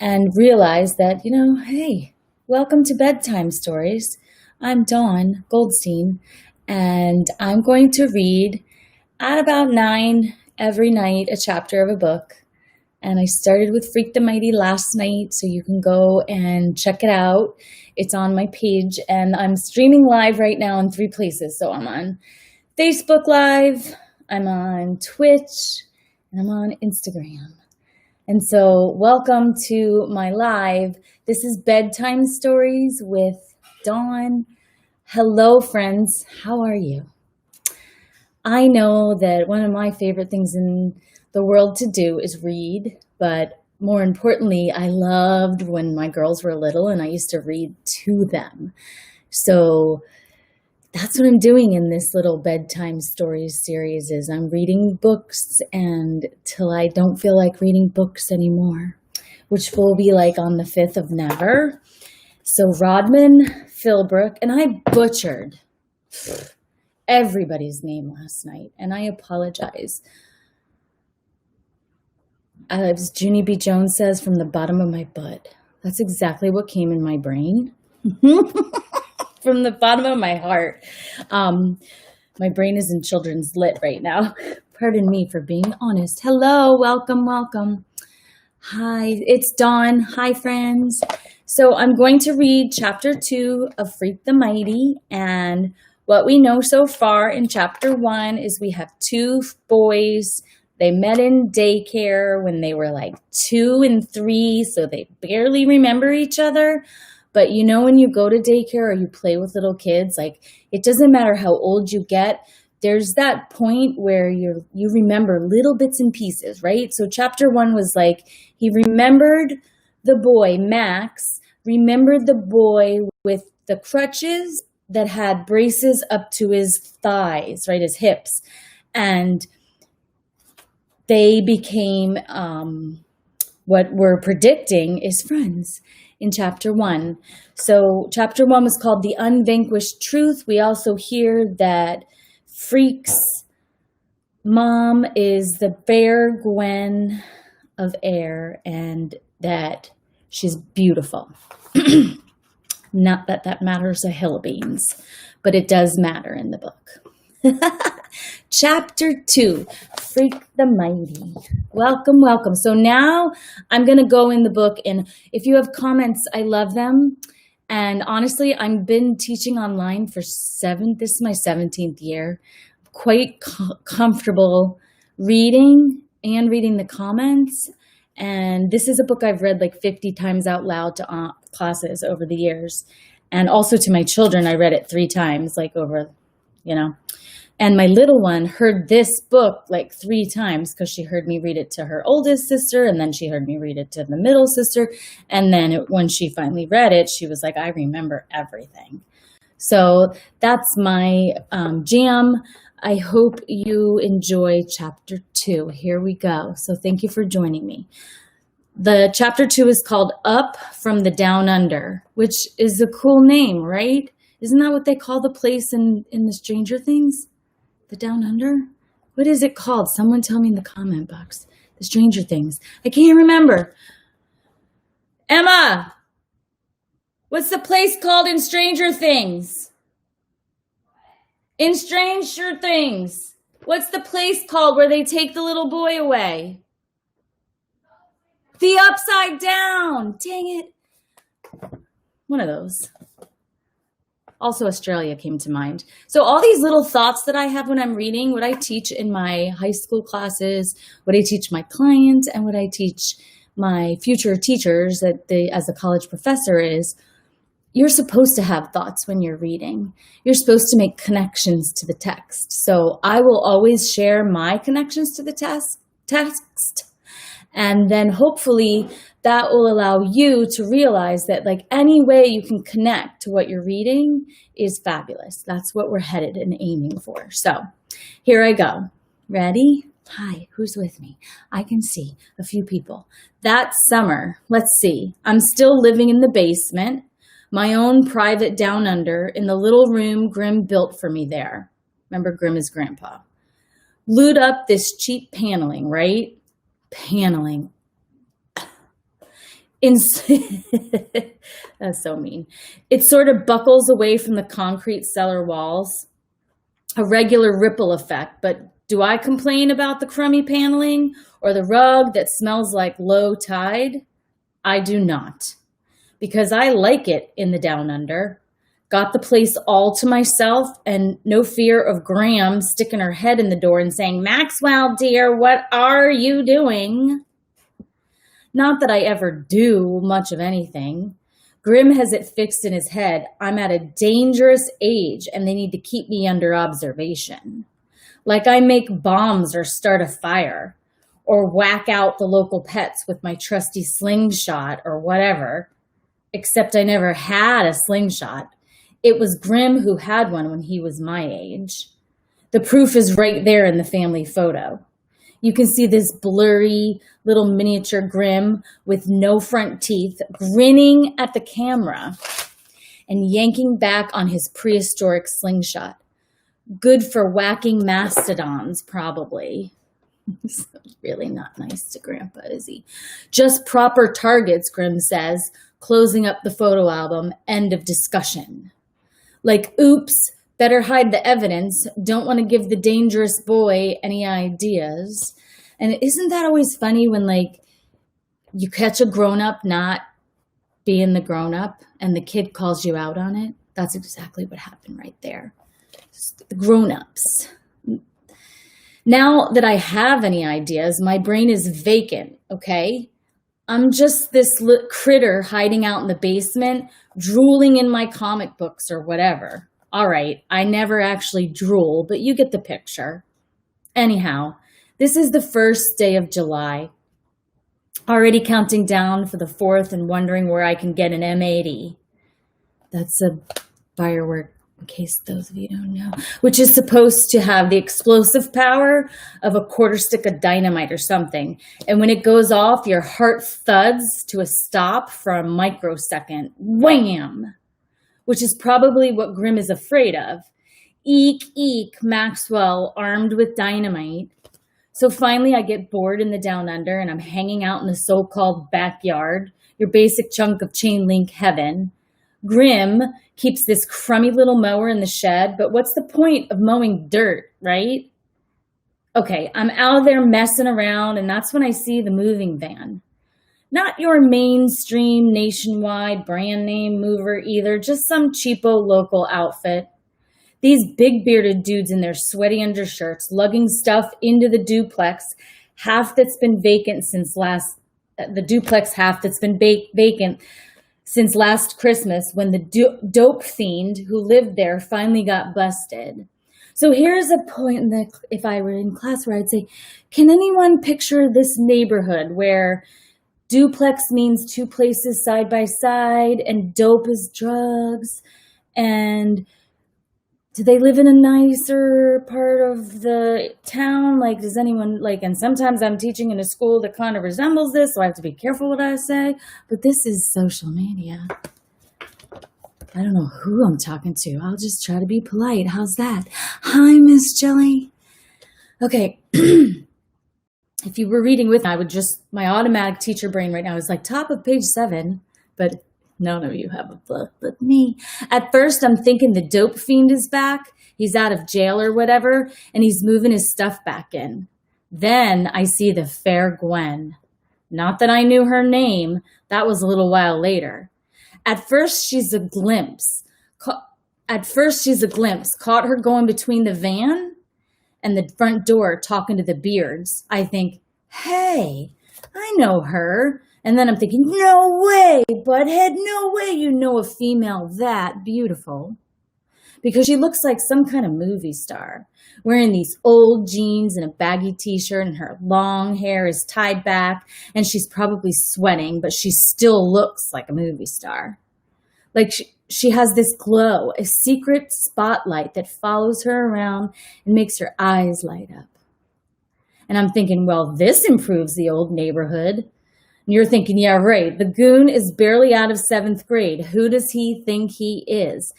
and realized that, hey, welcome to Bedtime Stories. I'm Dawn Goldstein, and I'm going to read at about 9 every night a chapter of a book. And I started with Freak the Mighty last night, so you can go and check it out. It's on my page, and I'm streaming live right now in 3 places. So I'm on Facebook Live, I'm on Twitch, and I'm on Instagram. And so welcome to my live. This is Bedtime Stories with Dawn. Hello, friends. How are you? I know that one of my favorite things in the world to do is read, but more importantly, I loved when my girls were little and I used to read to them. So that's what I'm doing in this little bedtime stories series is I'm reading books and till I don't feel like reading books anymore, which will be like on the 5th of Never. So Rodman Philbrook, and I butchered everybody's name last night, and I apologize. As Junie B. Jones says, from the bottom of my butt. That's exactly what came in my brain. From the bottom of my heart. My brain is in children's lit right now. Pardon me for being honest. Hello, welcome. Hi, it's Dawn. Hi, friends. So I'm going to read chapter 2 of Freak the Mighty. And what we know so far in chapter 1 is we have 2 boys. They met in daycare when they were like 2 and 3, so they barely remember each other. But when you go to daycare or you play with little kids, like it doesn't matter how old you get, there's that point where you remember little bits and pieces, right? So chapter 1 was like, he remembered the boy, Max, remembered the boy with the crutches that had braces up to his thighs, right, his hips. And they became what we're predicting is friends in chapter 1. So chapter 1 was called The Unvanquished Truth. We also hear that Freak's mom is the Fair Gwen of Air and that she's beautiful. Not that that matters a hill of beans, but it does matter in the book. Chapter 2, Freak the Mighty. Welcome. So now I'm going to go in the book, and if you have comments, I love them. And honestly, I've been teaching online for this is my 17th year. Quite comfortable reading the comments. And this is a book I've read like 50 times out loud to classes over the years. And also to my children, I read it 3 times, like over, And my little one heard this book like 3 times because she heard me read it to her oldest sister, and then she heard me read it to the middle sister. And then when she finally read it, she was like, I remember everything. So that's my jam. I hope you enjoy chapter 2. Here we go. So thank you for joining me. The chapter 2 is called Up from the Down Under, which is a cool name, right? Isn't that what they call the place in the Stranger Things? The Down Under? What is it called? Someone tell me in the comment box. The Stranger Things. I can't remember. Emma! What's the place called in Stranger Things? In Stranger Things. What's the place called where they take the little boy away? The Upside Down. Dang it. One of those. Also, Australia came to mind. So all these little thoughts that I have when I'm reading, what I teach in my high school classes, what I teach my clients, and what I teach my future teachers as a college professor is, you're supposed to have thoughts when you're reading. You're supposed to make connections to the text. So I will always share my connections to the text. And then hopefully that will allow you to realize that like any way you can connect to what you're reading is fabulous. That's what we're headed and aiming for. So here I go. Ready? Hi, who's with me? I can see a few people. That summer, let's see, I'm still living in the basement, my own private down under in the little room Grim built for me there. Remember, Grim is grandpa. Glued up this cheap paneling, right? Paneling. In That's so mean. It sort of buckles away from the concrete cellar walls, a regular ripple effect. But do I complain about the crummy paneling or the rug that smells like low tide? I do not, because I like it in the down under. Got the place all to myself and no fear of Graham sticking her head in the door and saying, "Maxwell, dear, what are you doing?" Not that I ever do much of anything. Grim has it fixed in his head. I'm at a dangerous age and they need to keep me under observation. Like I make bombs or start a fire or whack out the local pets with my trusty slingshot or whatever. Except I never had a slingshot. It was Grim who had one when he was my age. The proof is right there in the family photo. You can see this blurry little miniature Grim with no front teeth, grinning at the camera and yanking back on his prehistoric slingshot. Good for whacking mastodons, probably. Really not nice to Grandpa, is he? Just proper targets, Grim says, closing up the photo album. End of discussion. Like, oops, better hide the evidence. Don't want to give the dangerous boy any ideas. And isn't that always funny when, like, you catch a grown-up not being the grown-up and the kid calls you out on it? That's exactly what happened right there. The grown-ups. Now that I have any ideas, my brain is vacant, okay? I'm just this critter hiding out in the basement, drooling in my comic books or whatever. All right, I never actually drool, but you get the picture. Anyhow, this is the first day of July. Already counting down for the 4th and wondering where I can get an M80. That's a firework, in case those of you don't know, which is supposed to have the explosive power of a quarter stick of dynamite or something. And when it goes off, your heart thuds to a stop for a microsecond. Wham! Which is probably what Grim is afraid of. Eek, eek, Maxwell, armed with dynamite. So finally I get bored in the down under and I'm hanging out in the so-called backyard, your basic chunk of chain link heaven. Grim keeps this crummy little mower in the shed, but what's the point of mowing dirt, right? Okay, I'm out there messing around, and that's when I see the moving van. Not your mainstream nationwide brand name mover either, just some cheapo local outfit. These big bearded dudes in their sweaty undershirts lugging stuff into the duplex, the duplex half that's been vacant since last Christmas when the dope fiend who lived there finally got busted. So here's a point if I were in class where I'd say, can anyone picture this neighborhood where duplex means two places side by side and dope is drugs? And do they live in a nicer part of the town? Like, does anyone, like, and sometimes I'm teaching in a school that kind of resembles this, so I have to be careful what I say. But this is social media. I don't know who I'm talking to. I'll just try to be polite. How's that? Hi, Miss Jelly. Okay. If you were reading with me, my automatic teacher brain right now is like top of page 7, but none of you have a book but me. At first, I'm thinking the dope fiend is back. He's out of jail or whatever, and he's moving his stuff back in. Then I see the fair Gwen. Not that I knew her name. That was a little while later. At first, she's a glimpse. Caught her going between the van and the front door talking to the Beards. I think, hey, I know her. And then I'm thinking, no way, butthead, no way you know a female that beautiful. Because she looks like some kind of movie star, wearing these old jeans and a baggy t-shirt, and her long hair is tied back, and she's probably sweating, but she still looks like a movie star. Like she has this glow, a secret spotlight that follows her around and makes her eyes light up. And I'm thinking, well, this improves the old neighborhood. And you're thinking, yeah, right. The goon is barely out of 7th grade. Who does he think he is?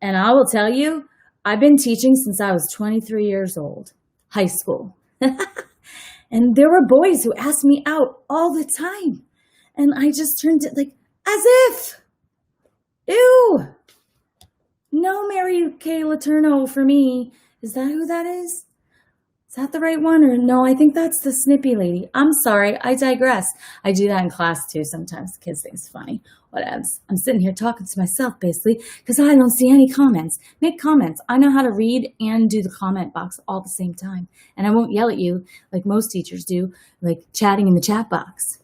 And I will tell you, I've been teaching since I was 23 years old, high school. And there were boys who asked me out all the time. And I just turned it like, as if, ew. No Mary Kay Letourneau for me. Is that who that is? Is that the right one? Or no, I think that's the snippy lady. I'm sorry, I digress. I do that in class too sometimes. The kids think it's funny. Whatevs. I'm sitting here talking to myself basically because I don't see any comments. Make comments. I know how to read and do the comment box all at the same time. And I won't yell at you like most teachers do, like chatting in the chat box.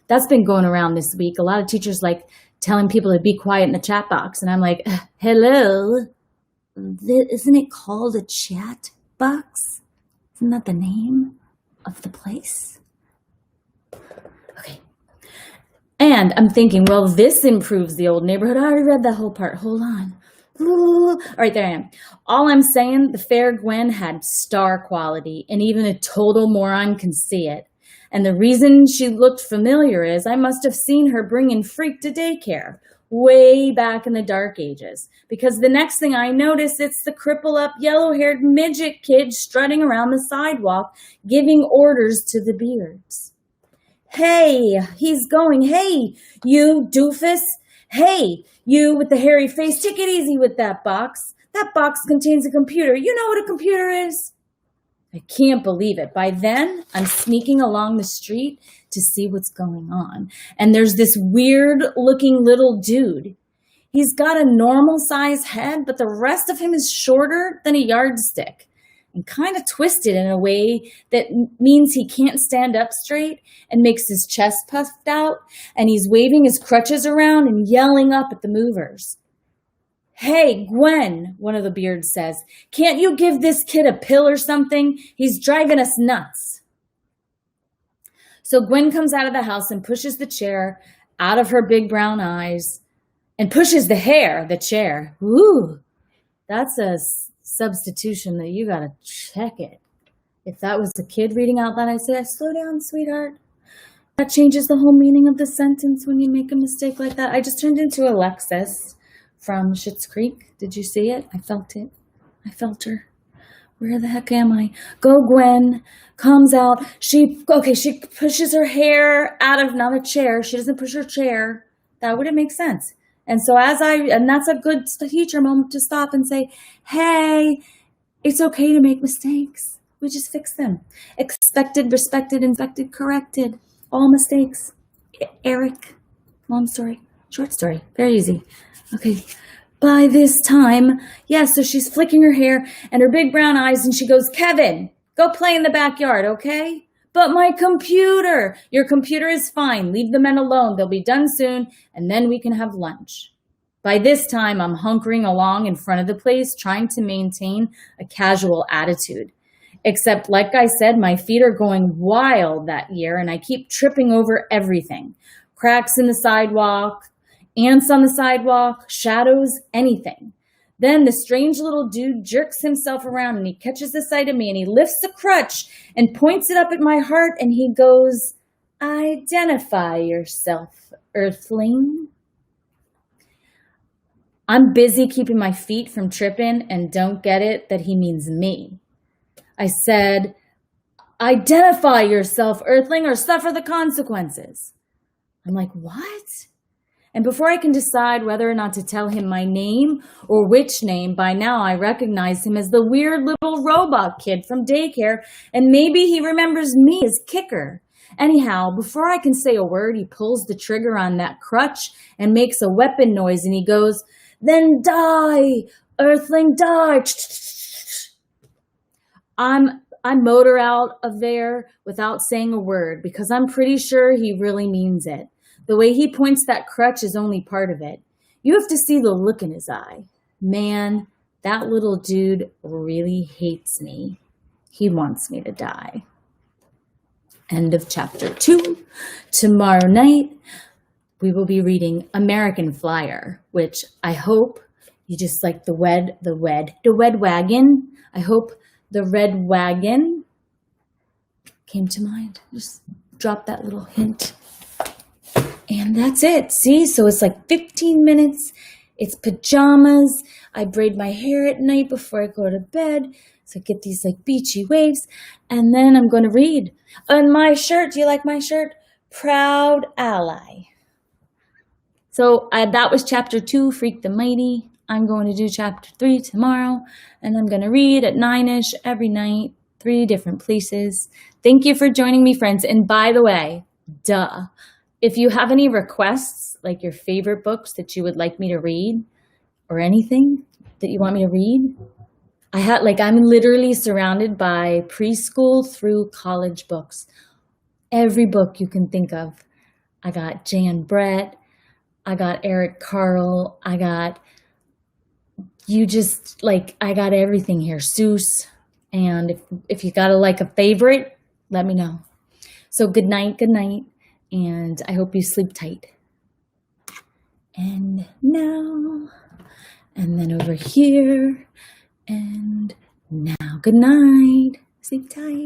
That's been going around this week. A lot of teachers like telling people to be quiet in the chat box. And I'm like, hello, isn't it called a chat box? Isn't that the name of the place? Okay. And I'm thinking, well, this improves the old neighborhood. I already read that whole part. Hold on. All right, there I am. All I'm saying, the fair Gwen had star quality, and even a total moron can see it. And the reason she looked familiar is I must have seen her bringing Freak to daycare way back in the dark ages. Because the next thing I notice, it's the cripple-up, yellow-haired midget kid strutting around the sidewalk, giving orders to the beards. Hey, he's going, hey, you doofus. Hey, you with the hairy face, take it easy with that box. That box contains a computer. You know what a computer is? I can't believe it. By then, I'm sneaking along the street to see what's going on. And there's this weird-looking little dude. He's got a normal-sized head, but the rest of him is shorter than a yardstick and kind of twisted in a way that means he can't stand up straight and makes his chest puffed out, and he's waving his crutches around and yelling up at the movers. Hey, Gwen, one of the beards says, can't you give this kid a pill or something? He's driving us nuts. So Gwen comes out of the house and pushes the chair out of her big brown eyes and pushes the chair. Ooh, that's a substitution that you got to check it. If that was a kid reading out that, I'd say, slow down, sweetheart. That changes the whole meaning of the sentence when you make a mistake like that. I just turned into Alexis from Schitt's Creek. Did you see it? I felt it. I felt her. Where the heck am I? Go, Gwen. Comes out. She pushes her hair out of, not a chair. She doesn't push her chair. That wouldn't make sense. And so and that's a good teacher moment to stop and say, hey, it's okay to make mistakes. We just fix them. Expected, respected, inspected, corrected. All mistakes. Eric. Long story. Short story. Very easy. Okay. By this time, so she's flicking her hair and her big brown eyes, and she goes, Kevin, go play in the backyard, okay? But my computer. Your computer is fine. Leave the men alone. They'll be done soon, and then we can have lunch. By this time, I'm hunkering along in front of the place, trying to maintain a casual attitude. Except, like I said, my feet are going wild that year, and I keep tripping over everything. Cracks in the sidewalk, ants on the sidewalk, shadows, anything. Then the strange little dude jerks himself around and he catches the sight of me and he lifts the crutch and points it up at my heart and he goes, identify yourself, earthling. I'm busy keeping my feet from tripping and don't get it that he means me. I said, identify yourself, earthling, or suffer the consequences. I'm like, what? And before I can decide whether or not to tell him my name or which name, by now I recognize him as the weird little robot kid from daycare, and maybe he remembers me as Kicker. Anyhow, before I can say a word, he pulls the trigger on that crutch and makes a weapon noise, and he goes, then die, earthling, die. I motor out of there without saying a word because I'm pretty sure he really means it. The way he points that crutch is only part of it. You have to see the look in his eye. Man, that little dude really hates me. He wants me to die. End of chapter 2. Tomorrow night, we will be reading American Flyer, which I hope you just like the Red Wagon. I hope the Red Wagon came to mind. Just drop that little hint. And that's it. See, so it's like 15 minutes. It's pajamas. I braid my hair at night before I go to bed. So I get these like beachy waves. And then I'm going to read. And my shirt, do you like my shirt? proud ally. So that was chapter 2, Freak the Mighty. I'm going to do chapter 3 tomorrow, and I'm going to read at 9-ish every night, 3 different places. Thank you for joining me, friends. And by the way, if you have any requests, like your favorite books that you would like me to read or anything that you want me to read, I'm literally surrounded by preschool through college books. Every book you can think of. I got Jan Brett. I got Eric Carle. I got everything here. Seuss. And if you got a favorite, let me know. So good night. And I hope you sleep tight. And now, and then over here, and now. Good night. Sleep tight.